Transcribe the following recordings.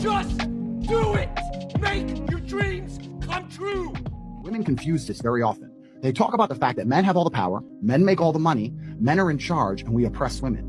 Just do it! Make your dreams come true! Women confuse this very often. They talk about the fact that men have all the power, men make all the money, men are in charge, and we oppress women.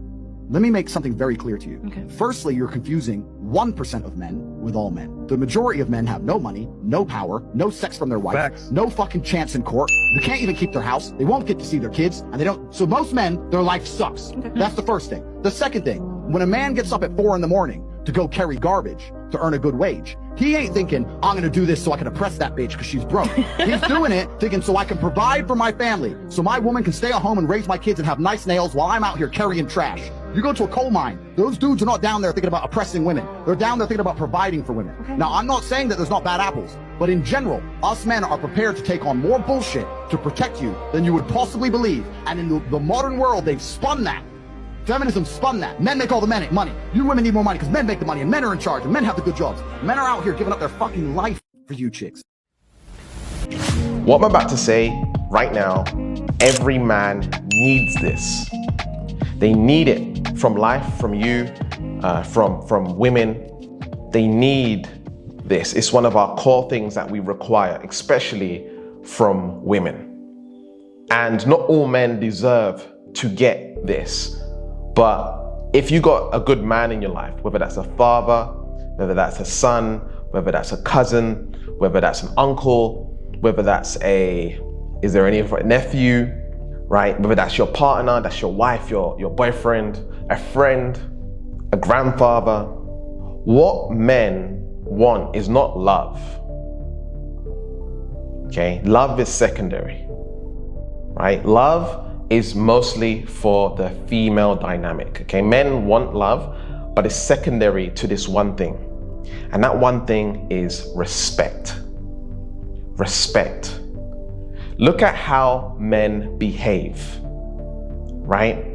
Let me make something very clear to you. Okay. Firstly, you're confusing 1% of men with all men. The majority of men have no money, no power, no sex from their wife, Facts. no fucking chance in court. They can't even keep their house. They won't get to see their kids, and they don't. So most men, their life sucks. That's the first thing. The second thing, when a man gets up at 4 in the morning to go carry garbage to earn a good wage, he ain't thinking, I'm gonna do this so I can oppress that bitch because she's broke. He's doing it thinking so I can provide for my family, so my woman can stay at home and raise my kids and have nice nails while I'm out here carrying trash. You go to a coal mine, those dudes are not down there thinking about oppressing women. They're down there thinking about providing for women. Now, I'm not saying that there's not bad apples, but in general, us men are prepared to take on more bullshit to protect you than you would possibly believe. And in the modern world, they've spun that. Feminism spun that. Men make all the money. You women need more money because men make the money and men are in charge and men have the good jobs. Men are out here giving up their fucking life for you chicks. What I'm about to say right now, every man needs this. They need it from life, from you, from women. They need this. It's one of our core things that we require, especially from women. And not all men deserve to get this. But if you got a good man in your life, whether that's a father, whether that's a son, whether that's a cousin, whether that's an uncle, whether that's is there any nephew, right? Whether that's your partner, that's your wife, your boyfriend, a friend, a grandfather. What men want is not love. Okay, love is secondary, right? Love is mostly for the female dynamic, okay? Men want love, but it's secondary to this one thing. And that one thing is respect. Respect. Look at how men behave, right?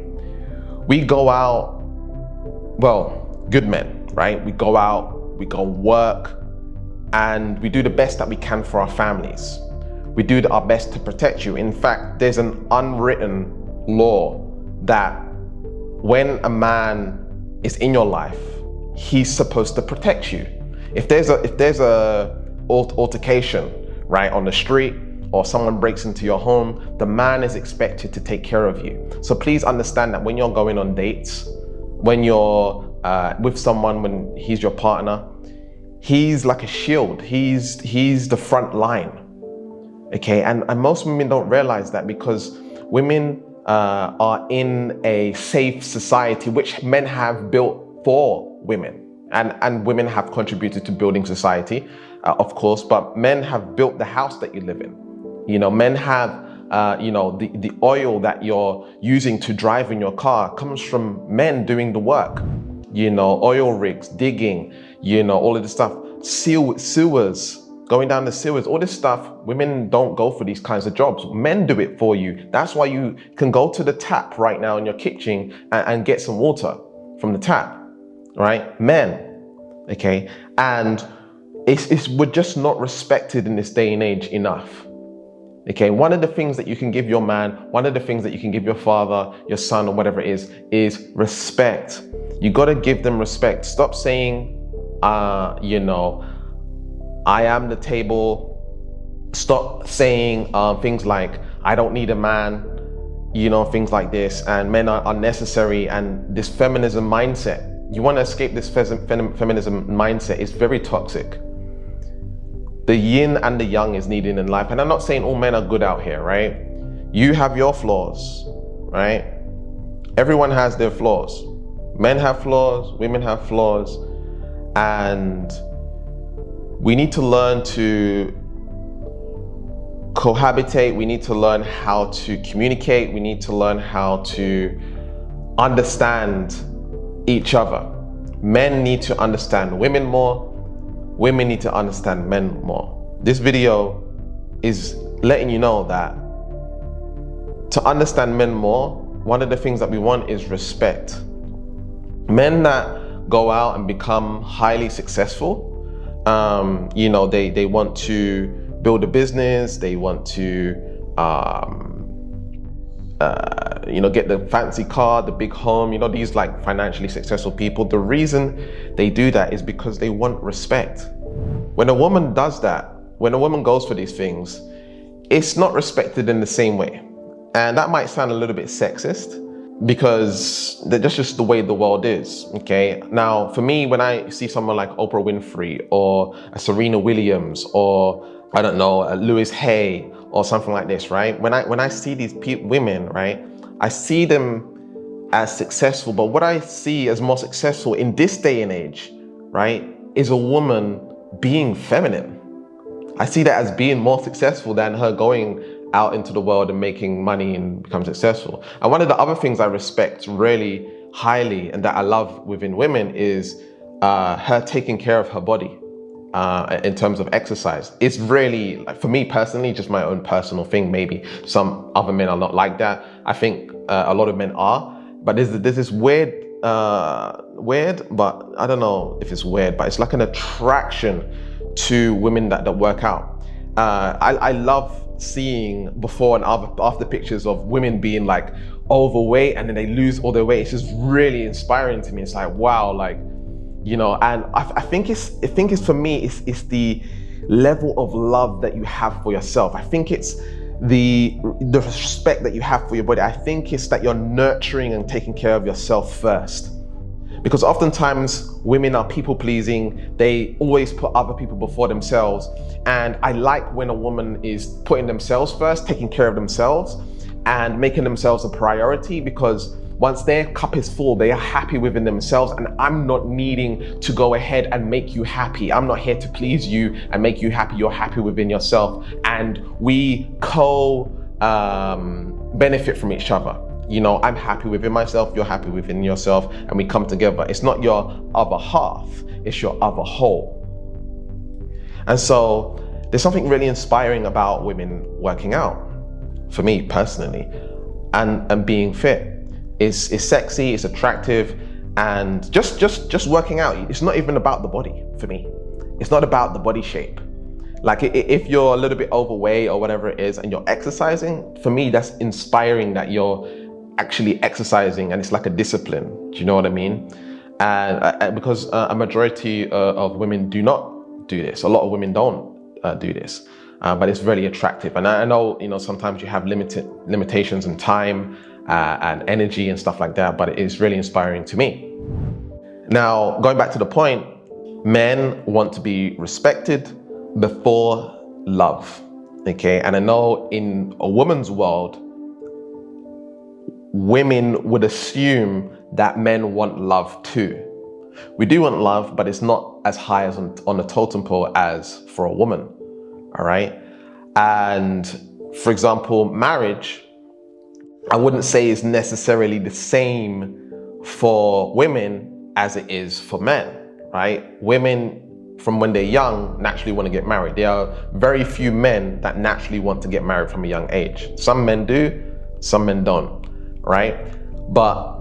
We go out, well, good men, right? We go out, we go work, and we do the best that we can for our families. We do our best to protect you. In fact, there's an unwritten law that when a man is in your life, he's supposed to protect you. If there's a altercation, right, on the street, or someone breaks into your home, the man is expected to take care of you. So please understand that when you're going on dates, when you're with someone, when he's your partner, he's like a shield. He's the front line. Okay, and most women don't realize that because women are in a safe society, which men have built for women. And women have contributed to building society, of course, but men have built the house that you live in. You know, men have, the oil that you're using to drive in your car comes from men doing the work. You know, oil rigs, digging, you know, all of this stuff, sewers, going down the sewers, all this stuff, women don't go for these kinds of jobs. Men do it for you. That's why you can go to the tap right now in your kitchen and get some water from the tap, right? Men, okay? And we're just not respected in this day and age enough. Okay, one of the things that you can give your man, one of the things that you can give your father, your son, or whatever it is respect. You gotta give them respect. Stop saying, I am the table. Stop saying things like, I don't need a man, things like this, and men are unnecessary, and this feminism mindset. You wanna escape this feminism mindset. It's very toxic. The yin and the yang is needed in life. And I'm not saying all men are good out here, right? You have your flaws, right? Everyone has their flaws. Men have flaws, women have flaws. And we need to learn to cohabitate. We need to learn how to communicate. We need to learn how to understand each other. Men need to understand women more. Women need to understand men more. This video is letting you know that to understand men more, one of the things that we want is respect. Men that go out and become highly successful, they want to build a business, they want to get the fancy car, the big home, these like financially successful people. The reason they do that is because they want respect. When a woman does that, when a woman goes for these things, it's not respected in the same way. And that might sound a little bit sexist because that's just the way the world is, okay? Now, for me, when I see someone like Oprah Winfrey or a Serena Williams or, I don't know, a Louise Hay or something like this, right? When I see these women, right, I see them as successful, but what I see as more successful in this day and age, right, is a woman being feminine. I see that as being more successful than her going out into the world and making money and become successful. And one of the other things I respect really highly and that I love within women is her taking care of her body in terms of exercise. It's really, like, for me personally, just my own personal thing. Maybe some other men are not like that. I think a lot of men are, but there's this weird, but I don't know if it's weird, but it's like an attraction to women that work out. I love seeing before and after pictures of women being like overweight and then they lose all their weight. It's just really inspiring to me. It's like, wow, like, and I think it's for me, it's the level of love that you have for yourself. I think it's the respect that you have for your body. I think it's that you're nurturing and taking care of yourself first. Because oftentimes women are people pleasing. They always put other people before themselves. And I like when a woman is putting themselves first, taking care of themselves and making themselves a priority, because once their cup is full, they are happy within themselves, and I'm not needing to go ahead and make you happy. I'm not here to please you and make you happy. You're happy within yourself, and we benefit from each other. I'm happy within myself, you're happy within yourself, and we come together. It's not your other half, it's your other whole. And so there's something really inspiring about women working out, for me personally, and being fit. It's sexy, it's attractive, and just working out. It's not even about the body for me. It's not about the body shape. Like if you're a little bit overweight or whatever it is and you're exercising, for me, that's inspiring that you're actually exercising and it's like a discipline. Do you know what I mean? And because a majority of women do not do this. A lot of women don't do this, but it's really attractive. And I know, sometimes you have limitations in time and energy and stuff like that, but it is really inspiring to me. Now, going back to the point, men want to be respected before love, okay? And I know in a woman's world, women would assume that men want love too. We do want love, but it's not as high as on the totem pole as for a woman, all right? And for example, marriage, I wouldn't say is necessarily the same for women as it is for men, right? Women, from when they're young, naturally want to get married. There are very few men that naturally want to get married from a young age. Some men do, some men don't, right? But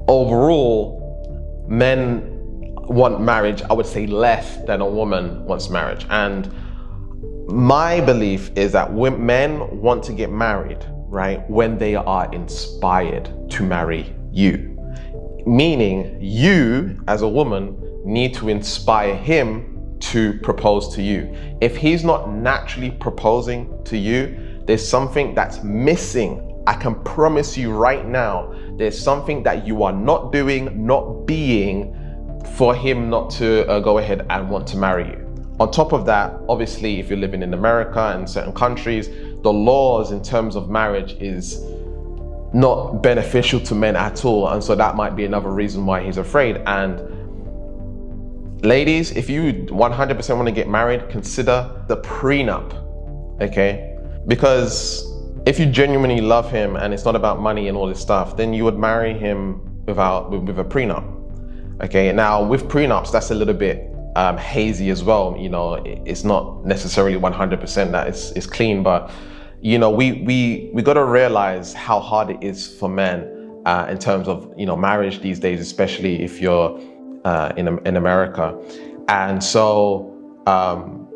overall, men want marriage, I would say, less than a woman wants marriage. And my belief is that men want to get married, right, when they are inspired to marry you. Meaning you, as a woman, need to inspire him to propose to you. If he's not naturally proposing to you, there's something that's missing. I can promise you right now, there's something that you are not doing, not being, for him not to go ahead and want to marry you. On top of that, obviously, if you're living in America and certain countries, the laws in terms of marriage is not beneficial to men at all. And so that might be another reason why he's afraid. And ladies, if you 100% want to get married, consider the prenup, okay? Because if you genuinely love him and it's not about money and all this stuff, then you would marry him with a prenup, okay? Now, with prenups, that's a little bit hazy as well. It's not necessarily 100% that it's clean, but we got to realize how hard it is for men in terms of marriage these days, especially if you're in America. And so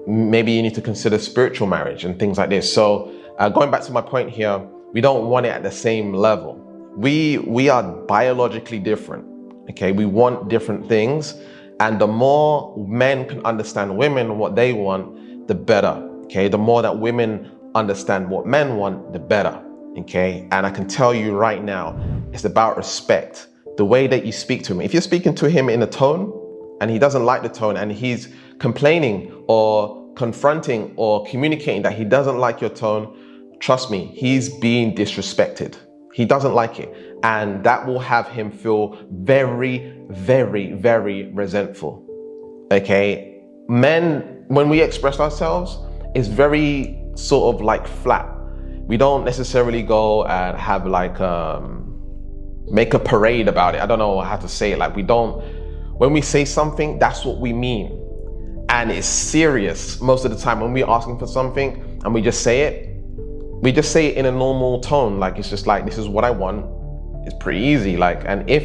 maybe you need to consider spiritual marriage and things like this. So going back to my point here, we don't want it at the same level. We are biologically different, okay? We want different things, and the more men can understand women and what they want, the better, okay? The more that women understand what men want, the better, okay? And I can tell you right now, it's about respect. The way that you speak to him. If you're speaking to him in a tone and he doesn't like the tone and he's complaining or confronting or communicating that he doesn't like your tone, trust me, he's being disrespected. He doesn't like it. And that will have him feel very, very, very resentful. Okay? Men, when we express ourselves, it's very sort of like flat. We don't necessarily go and have like, make a parade about it. I don't know how to say it. Like when we say something, that's what we mean. And it's serious most of the time when we're asking for something and we just say it in a normal tone. Like, it's just like, this is what I want. It's pretty easy. Like, and if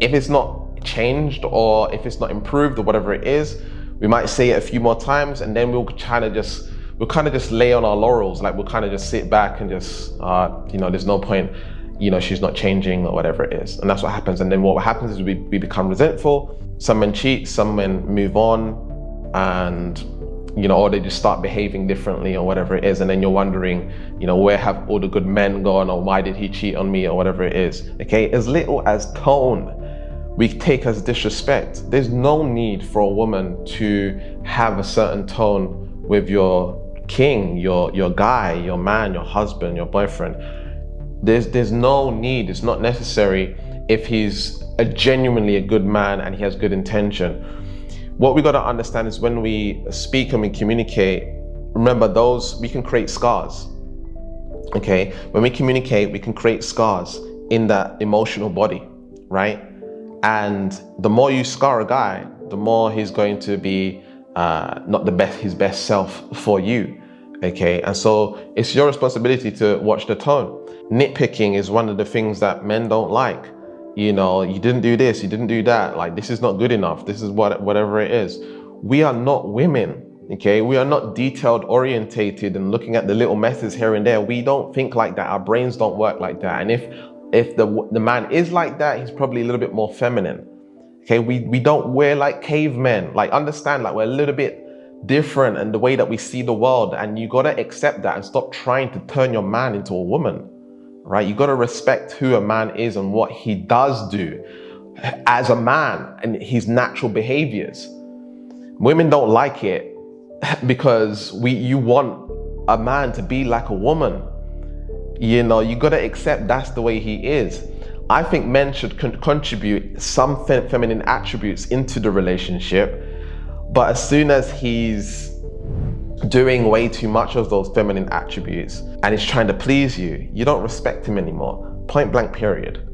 it's not changed or if it's not improved or whatever it is, we might say it a few more times and then we'll kind of just lay on our laurels. Like, we'll kind of just sit back and just, there's no point, she's not changing or whatever it is. And that's what happens. And then what happens is we become resentful. Some men cheat, some men move on, and, or they just start behaving differently or whatever it is. And then you're wondering, where have all the good men gone, or why did he cheat on me or whatever it is. Okay, as little as tone we take as disrespect. There's no need for a woman to have a certain tone with your king, your guy, your man, your husband, your boyfriend. There's no need. It's not necessary if he's genuinely a good man and he has good intention. What we got to understand is when we speak and we communicate, remember we can create scars. Okay, when we communicate, we can create scars in that emotional body, right? And the more you scar a guy, the more he's going to be not his best self for you. Okay, and so it's your responsibility to watch the tone. Nitpicking is one of the things that men don't like. You didn't do this, you didn't do that. Like, this is not good enough. This is whatever it is. We are not women. Okay, we are not detailed orientated and looking at the little messes here and there. We don't think like that. Our brains don't work like that. And if the man is like that, he's probably a little bit more feminine. Okay, we don't wear like cavemen. Like, understand, like, we're a little bit different in the way that we see the world, and you gotta accept that and stop trying to turn your man into a woman, right? You gotta respect who a man is and what he does do as a man and his natural behaviors. Women don't like it because you want a man to be like a woman. You gotta accept that's the way he is. I think men should contribute some feminine attributes into the relationship, but as soon as he's doing way too much of those feminine attributes and he's trying to please you, you don't respect him anymore. Point blank period.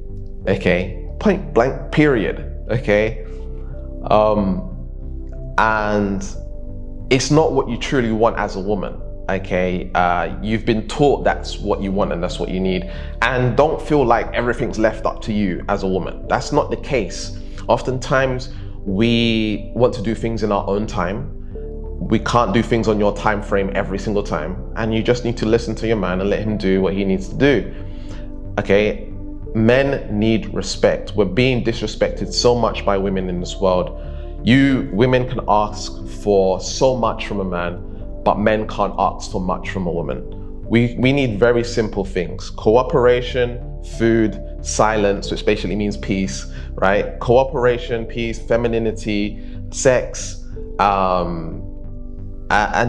Okay? Point blank period. Okay? And it's not what you truly want as a woman. Okay, you've been taught that's what you want and that's what you need, and don't feel like everything's left up to you as a woman. That's not the case. Oftentimes we want to do things in our own time. We can't do things on your time frame every single time, and you just need to listen to your man and let him do what he needs to do. Okay, men need respect. We're being disrespected so much by women in this world. Women can ask for so much from a man, but men can't ask for much from a woman. We need very simple things: cooperation, food, silence, which basically means peace, right? Cooperation, peace, femininity, sex, and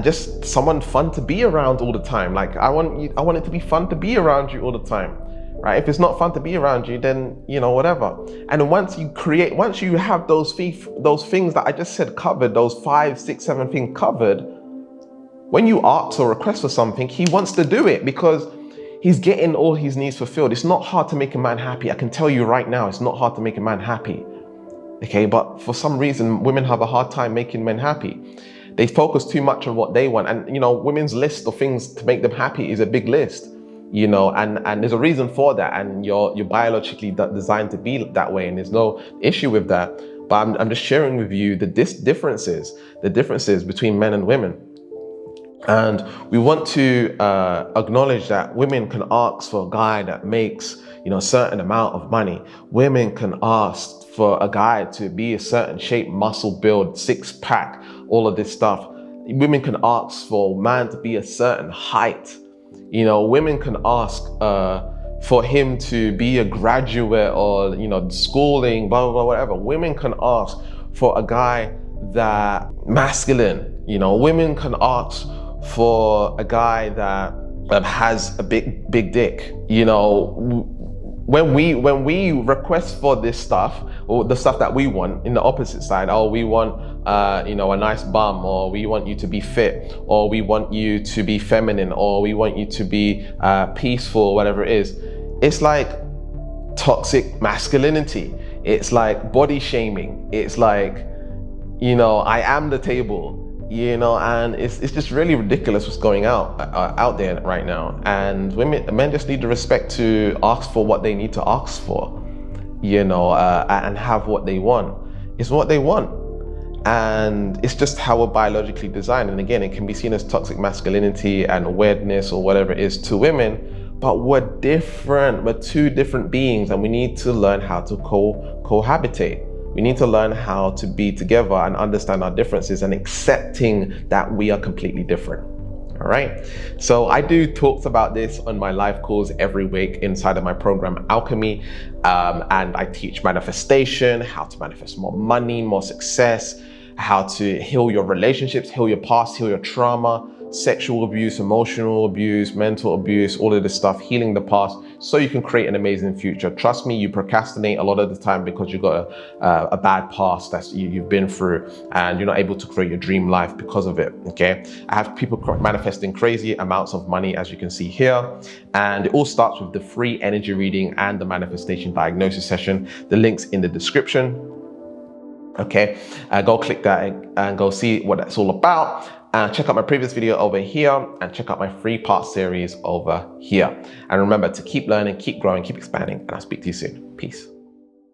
just someone fun to be around all the time. Like, I want it to be fun to be around you all the time, right? If it's not fun to be around you, then whatever. And once you have those things that I just said covered, those 5, 6, 7 things covered, when you ask or request for something, he wants to do it because he's getting all his needs fulfilled. It's not hard to make a man happy. I can tell you right now, it's not hard to make a man happy. Okay, but for some reason, women have a hard time making men happy. They focus too much on what they want. And, women's list of things to make them happy is a big list, and there's a reason for that. And you're biologically designed to be that way. And there's no issue with that. But I'm just sharing with you the differences between men and women. And we want to acknowledge that women can ask for a guy that makes, a certain amount of money. Women can ask for a guy to be a certain shape, muscle build, six pack, all of this stuff. Women can ask for a man to be a certain height. Women can ask for him to be a graduate or, schooling, blah, blah, blah, whatever. Women can ask for a guy that masculine. Women can ask for a guy that has a big dick. When we request for this stuff, or the stuff that we want in the opposite side, we want a nice bum, or we want you to be fit, or we want you to be feminine, or we want you to be peaceful, whatever it is. It's like toxic masculinity. It's like body shaming. It's like, I am the table. And it's just really ridiculous what's going out there right now. And men just need the respect to ask for what they need to ask for, and have what they want. It's what they want. And it's just how we're biologically designed. And again, it can be seen as toxic masculinity and weirdness or whatever it is to women, but we're different. We're two different beings, and we need to learn how to cohabitate. We need to learn how to be together and understand our differences and accepting that we are completely different. All right. So I do talks about this on my live calls every week inside of my program, Alchemy. And I teach manifestation, how to manifest more money, more success, how to heal your relationships, heal your past, heal your trauma, sexual abuse, emotional abuse, mental abuse, all of this stuff, healing the past, so you can create an amazing future. Trust me, you procrastinate a lot of the time because you've got a bad past that you've been through, and you're not able to create your dream life because of it, okay? I have people manifesting crazy amounts of money, as you can see here, and it all starts with the free energy reading and the manifestation diagnosis session. The link's in the description, okay? Go click that and go see what that's all about. Check out my previous video over here, and check out my 3-part series over here. And remember to keep learning, keep growing, keep expanding, and I'll speak to you soon. Peace.